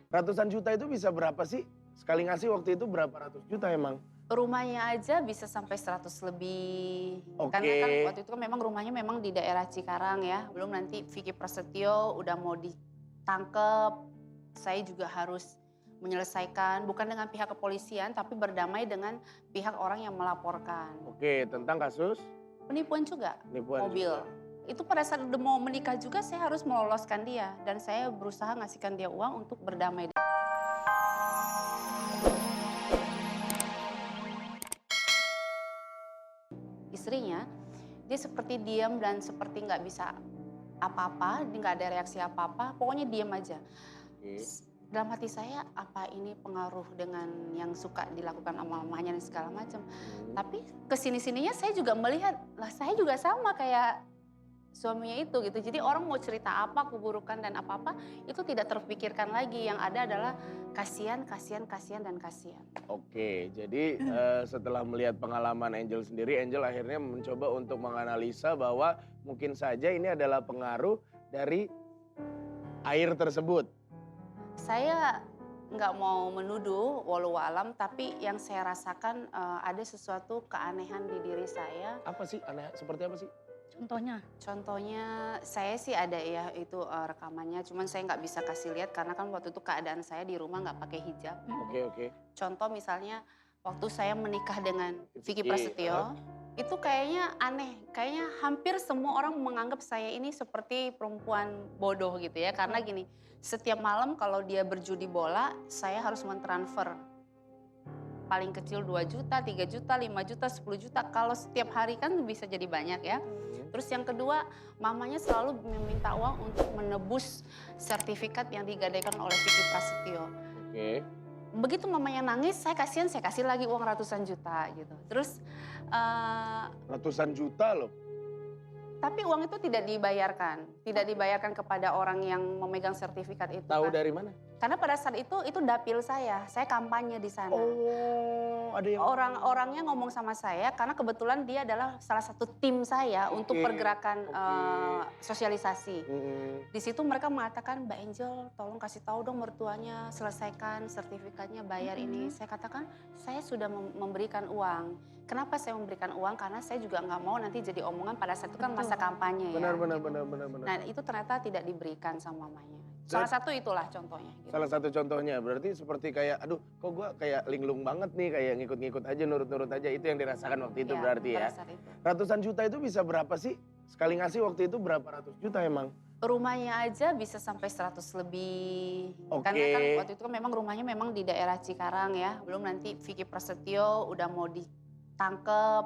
Ratusan juta itu bisa berapa sih? Sekali ngasih waktu itu berapa ratus juta emang? Rumahnya aja bisa sampai 100 lebih. Karena kan Oke. waktu itu kan memang rumahnya memang di daerah Cikarang ya. Belum nanti Vicky Prasetyo udah mau ditangkep. Saya juga harus menyelesaikan, bukan dengan pihak kepolisian, tapi berdamai dengan pihak orang yang melaporkan. Oke, tentang kasus Penipuan juga, penipuan mobil. juga. Itu pada saat udah mau menikah juga saya harus meloloskan dia. Dan saya berusaha ngasihkan dia uang untuk berdamai. Istrinya, dia seperti diam dan seperti nggak bisa apa-apa, dia nggak ada reaksi apa-apa, pokoknya diam aja. Oke. Dalam hati saya, apa ini pengaruh dengan yang suka dilakukan sama mamanya dan segala macam. Tapi kesini-sininya saya juga melihat, lah saya juga sama kayak suaminya itu gitu. Jadi orang mau cerita apa, keburukan dan apa-apa, itu tidak terpikirkan lagi. Yang ada adalah kasihan, kasihan, kasihan, dan kasihan. Oke, jadi setelah melihat pengalaman Angel sendiri, Angel akhirnya mencoba untuk menganalisa bahwa mungkin saja ini adalah pengaruh dari air tersebut. Saya nggak mau menuduh walau alam, tapi yang saya rasakan ada sesuatu keanehan di diri saya. Apa sih aneh? Seperti apa sih? Contohnya? Contohnya saya sih ada ya itu rekamannya, cuman saya nggak bisa kasih lihat karena kan waktu itu keadaan saya di rumah nggak pakai hijab. Oke, oke. Contoh misalnya waktu saya menikah dengan Vicky Vicky, Prasetyo, itu kayaknya aneh, kayaknya hampir semua orang menganggap saya ini seperti perempuan bodoh gitu ya. Karena gini, setiap malam kalau dia berjudi bola, saya harus mentransfer. Paling kecil 2 juta, 3 juta, 5 juta, 10 juta. Kalau setiap hari kan bisa jadi banyak ya. Terus yang kedua, mamanya selalu meminta uang untuk menebus sertifikat yang digadaikan oleh Vicky Prasetyo. Oke. Begitu mamanya nangis, saya kasihan, saya kasih lagi uang ratusan juta gitu. Terus, Ratusan juta loh. tapi uang itu tidak dibayarkan kepada orang yang memegang sertifikat itu. Tahu Kan. dari mana? Karena pada saat itu dapil saya kampanye di sana. Oh, ada yang Orang-orangnya ngomong sama saya karena kebetulan dia adalah salah satu tim saya untuk Oke, pergerakan oke. sosialisasi. Mm-mm. Di situ mereka mengatakan, Mbak Angel tolong kasih tahu dong mertuanya, selesaikan sertifikatnya, bayar ini. Saya katakan, saya sudah memberikan uang. Kenapa saya memberikan uang? Karena saya juga nggak mau nanti jadi omongan pada saat itu kan masa kampanye ya. Benar. Nah itu ternyata tidak diberikan sama mamanya. Salah satu itulah contohnya. Gitu. Salah satu contohnya berarti seperti kayak aduh kok gue kayak linglung banget nih kayak ngikut-ngikut aja nurut-nurut aja itu yang dirasakan waktu itu Ya, berarti ya. pada saat itu. Ratusan juta itu bisa berapa sih? Sekali ngasih waktu itu berapa ratus juta emang? Rumahnya aja bisa sampai 100 lebih. Oke. Karena kan waktu itu kan memang rumahnya memang di daerah Cikarang ya. Belum nanti Vicky Prasetyo udah mau ditangkep.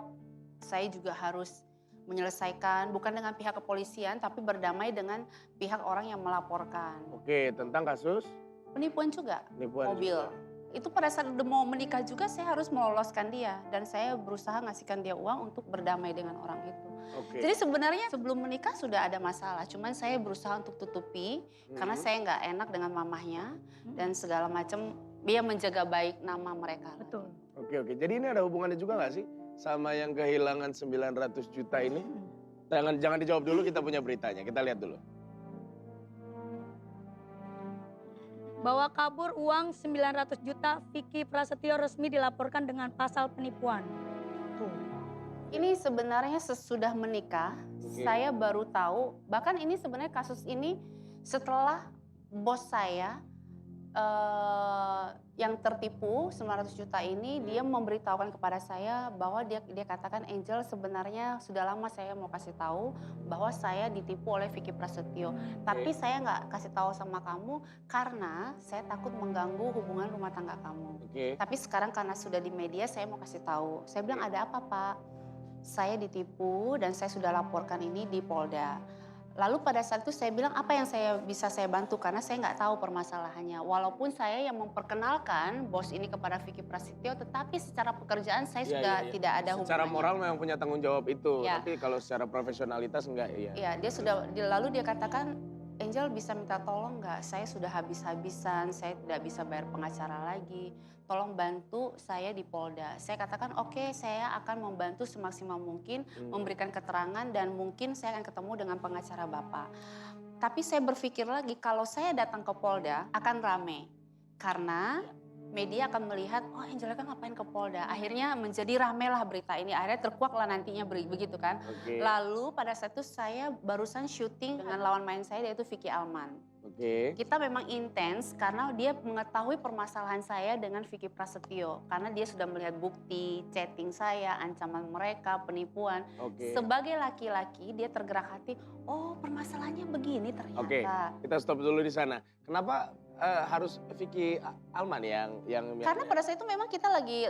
Saya juga harus menyelesaikan, bukan dengan pihak kepolisian, tapi berdamai dengan pihak orang yang melaporkan. Oke, tentang kasus Penipuan juga, penipuan mobil. juga. Itu pada saat udah mau menikah juga saya harus meloloskan dia. Dan saya berusaha ngasihkan dia uang untuk berdamai dengan orang itu. Oke. Jadi sebenarnya sebelum menikah sudah ada masalah. Cuman saya berusaha untuk tutupi. Karena saya nggak enak dengan mamahnya. Dan segala macam dia menjaga baik nama mereka. Betul. Oke. Jadi ini ada hubungannya juga nggak sih sama yang kehilangan 900 juta ini? Jangan dijawab dulu, kita punya beritanya. Kita lihat dulu. Bawa kabur uang 900 juta, Vicky Prasetyo resmi dilaporkan dengan pasal penipuan. Tuh. Ini sebenarnya sesudah menikah, saya baru tahu. Bahkan ini sebenarnya kasus ini setelah bos saya yang tertipu 900 juta ini, dia memberitahukan kepada saya bahwa dia katakan, Angel sebenarnya sudah lama saya mau kasih tahu bahwa saya ditipu oleh Vicky Prasetyo. Tapi saya nggak kasih tahu sama kamu karena saya takut mengganggu hubungan rumah tangga kamu. Oke. Tapi sekarang karena sudah di media saya mau kasih tahu. Saya bilang ada apa Pak? Saya ditipu dan saya sudah laporkan ini di Polda. Lalu pada saat itu saya bilang apa yang bisa saya bantu karena saya nggak tahu permasalahannya. Walaupun saya yang memperkenalkan bos ini kepada Vicky Prasetyo, tetapi secara pekerjaan saya sudah tidak ada hubungannya. Secara moral memang punya tanggung jawab itu, Ya. tapi kalau secara profesionalitas enggak ya. Iya, lalu dia katakan, Angel bisa minta tolong nggak? Saya sudah habis-habisan, saya tidak bisa bayar pengacara lagi. Tolong bantu saya di Polda. Saya katakan oke, saya akan membantu semaksimal mungkin, memberikan keterangan dan mungkin saya akan ketemu dengan pengacara Bapak. Tapi saya berpikir lagi kalau saya datang ke Polda akan rame. Karena media akan melihat, oh Angelica ngapain ke Polda. Akhirnya menjadi ramelah berita ini, akhirnya terkuak lah nantinya begitu kan. Oke. Lalu pada saat itu saya barusan syuting dengan lawan main saya yaitu Vicky Alman. Oke. Kita memang intens karena dia mengetahui permasalahan saya dengan Vicky Prasetyo. Karena dia sudah melihat bukti, chatting saya, ancaman mereka, penipuan. Oke. Sebagai laki-laki dia tergerak hati, oh permasalahannya begini ternyata. Oke, kita stop dulu di sana. Kenapa harus Vicky Alman yang Karena pada saat itu memang kita lagi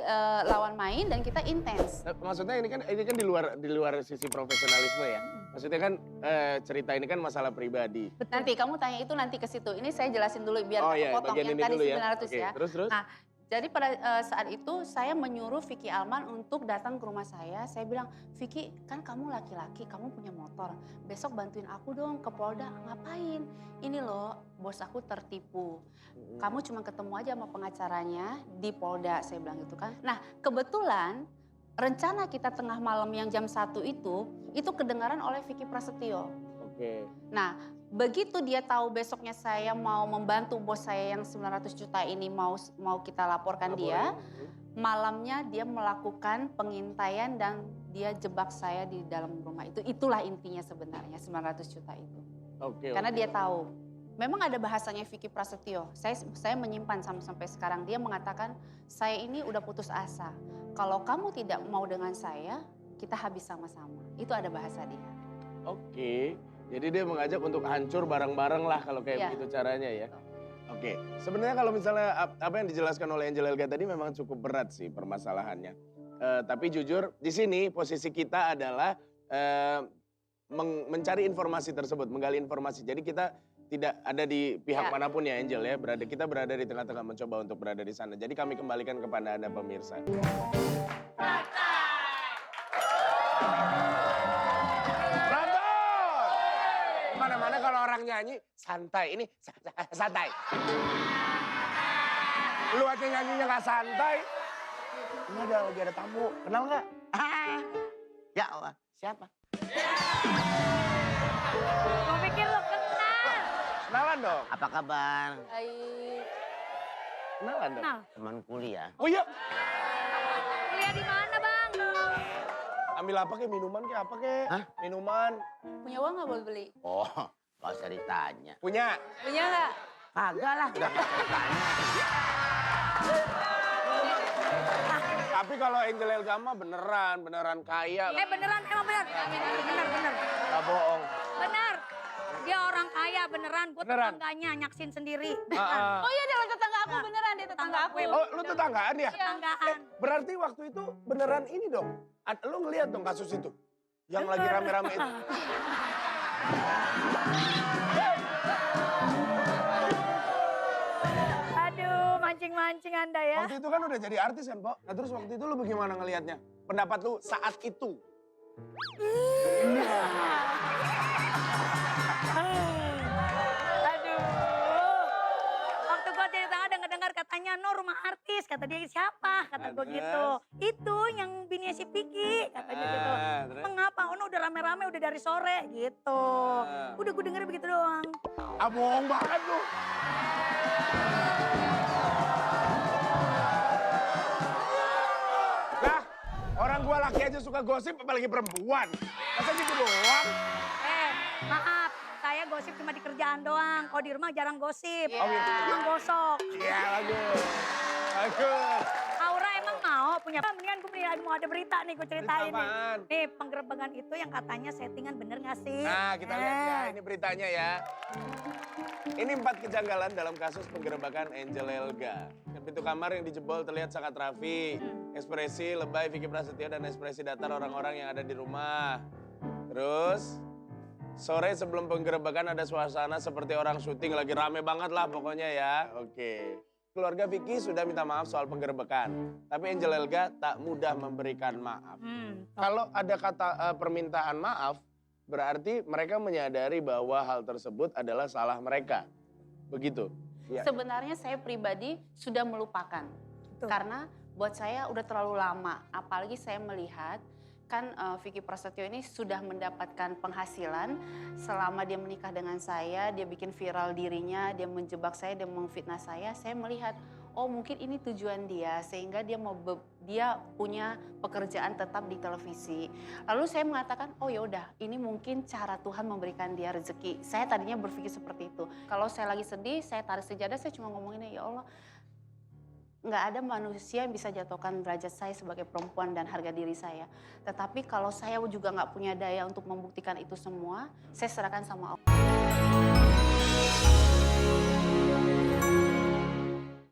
lawan main dan kita intens. Maksudnya ini kan di luar sisi profesionalisme ya. Maksudnya kan cerita ini kan masalah pribadi. Nanti kamu tanya itu nanti ke situ. Ini saya jelasin dulu biar Oh nggak iya, kepotong bagian yang ini tadi dulu ya. 900 Oke, ya. terus. Nah, jadi pada saat itu saya menyuruh Vicky Alman untuk datang ke rumah saya. Saya bilang, Vicky kan kamu laki-laki, kamu punya motor. Besok bantuin aku dong ke Polda. Ngapain? Ini loh bos aku tertipu. Kamu cuma ketemu aja sama pengacaranya di Polda, saya bilang gitu kan. Nah kebetulan rencana kita tengah malam yang jam 1 itu kedengaran oleh Vicky Prasetyo. Oke. Nah, begitu dia tahu besoknya saya mau membantu bos saya yang 900 juta ini mau kita laporkan dia, malamnya dia melakukan pengintaian dan dia jebak saya di dalam rumah itu. Itulah intinya sebenarnya 900 juta itu. Oke. Karena dia tahu. Memang ada bahasanya Vicky Prasetyo. Saya menyimpan sampai sekarang. Dia mengatakan, saya ini udah putus asa. Kalau kamu tidak mau dengan saya, kita habis sama-sama. Itu ada bahasa dia. Oke. Jadi dia mengajak untuk hancur bareng-bareng lah kalau kayak Iya. begitu caranya ya. Oke. Sebenarnya kalau misalnya apa yang dijelaskan oleh Angel Elga tadi memang cukup berat sih permasalahannya. Tapi jujur di sini posisi kita adalah mencari informasi tersebut, menggali informasi. Jadi kita tidak ada di pihak Ya. manapun ya Angel ya. Kita berada di tengah-tengah mencoba untuk berada di sana. Jadi kami kembalikan kepada Anda pemirsa. Mana-mana kalau orang nyanyi santai, ini santai. Lu aja nyanyinya nggak santai. Ini lagi ada tamu, kenal nggak? Ya Allah, siapa? Gue pikir lo kenal. Kenalan dong, Apa kabar? Baik. kenalan dong. Kenal. Teman kuliah. Oh iya, Kuliah di mana bang? ambil apa kek, minuman kek, apa kek? Hah? Minuman, Punya uang nggak boleh beli? Oh, gak usah ditanya. punya. Punya nggak? Kagak lah, gak usah ditanya. Tapi kalau Angel Elga mah beneran kaya. Beneran, emang bener. Bener. Gak bohong. Bener. Dia orang kaya beneran. Gue Beneran? tetangganya nyaksin sendiri. Ah, ah. Oh iya dia tetangga aku beneran, dia tetangga aku. Oh, lu tetanggaan ya? Tetanggaan. Berarti waktu itu beneran ini dong. Lu ngeliat dong kasus itu? Yang lagi rame-rame itu. Aduh, mancing-mancing Anda ya. Waktu itu kan udah jadi artis kan, Pok? Nah terus waktu itu lu bagaimana ngelihatnya? Pendapat lu saat itu? Aduh. Waktu gue cerita dengar katanya, no rumah artis. Kata dia siapa? Kata gue Terus? gitu. Itu yang bininya si Piki. Katanya gitu. Terus? Mengapa? Oh, udah rame-rame udah dari sore gitu. Udah gue denger begitu doang. Ah bohong banget lu. Lah, orang gua laki aja suka gosip apalagi perempuan. Masa gitu doang? Maaf. Saya gosip cuma di kerjaan doang. Kalau di rumah jarang gosip. Oh, gitu. Emang gosok. Iya, bagus. Bagus. Aura emang mau punya. Mendingan gue mau ada berita nih gue ceritain nih. Apaan? Nih penggerebekan itu yang katanya settingan bener gak sih? Nah, kita lihat ya, ini beritanya ya. Ini 4 kejanggalan dalam kasus penggerebekan Angel Elga. Pintu kamar yang dijebol terlihat sangat rapi. Ekspresi lebay Vicky Prasetyo dan ekspresi datar orang-orang yang ada di rumah. Terus, sore sebelum penggerebekan ada suasana seperti orang syuting. Lagi rame banget lah pokoknya ya. Oke. Keluarga Vicky sudah minta maaf soal penggerebekan. Tapi Angel Elga tak mudah memberikan maaf. Kalau ada kata permintaan maaf, berarti mereka menyadari bahwa hal tersebut adalah salah mereka. Begitu. Ya. Sebenarnya saya pribadi sudah melupakan. Betul. Karena buat saya udah terlalu lama. Apalagi saya melihat kan Vicky Prasetyo ini sudah mendapatkan penghasilan selama dia menikah dengan saya, dia bikin viral dirinya, dia menjebak saya, dia memfitnah saya melihat, oh mungkin ini tujuan dia sehingga dia punya pekerjaan tetap di televisi. Lalu saya mengatakan, oh ya udah, ini mungkin cara Tuhan memberikan dia rezeki. Saya tadinya berpikir seperti itu. Kalau saya lagi sedih, saya tarik sejadah, saya cuma ngomongin, ya Allah, nggak ada manusia yang bisa jatuhkan derajat saya sebagai perempuan dan harga diri saya. Tetapi kalau saya juga nggak punya daya untuk membuktikan itu semua, saya serahkan sama Allah.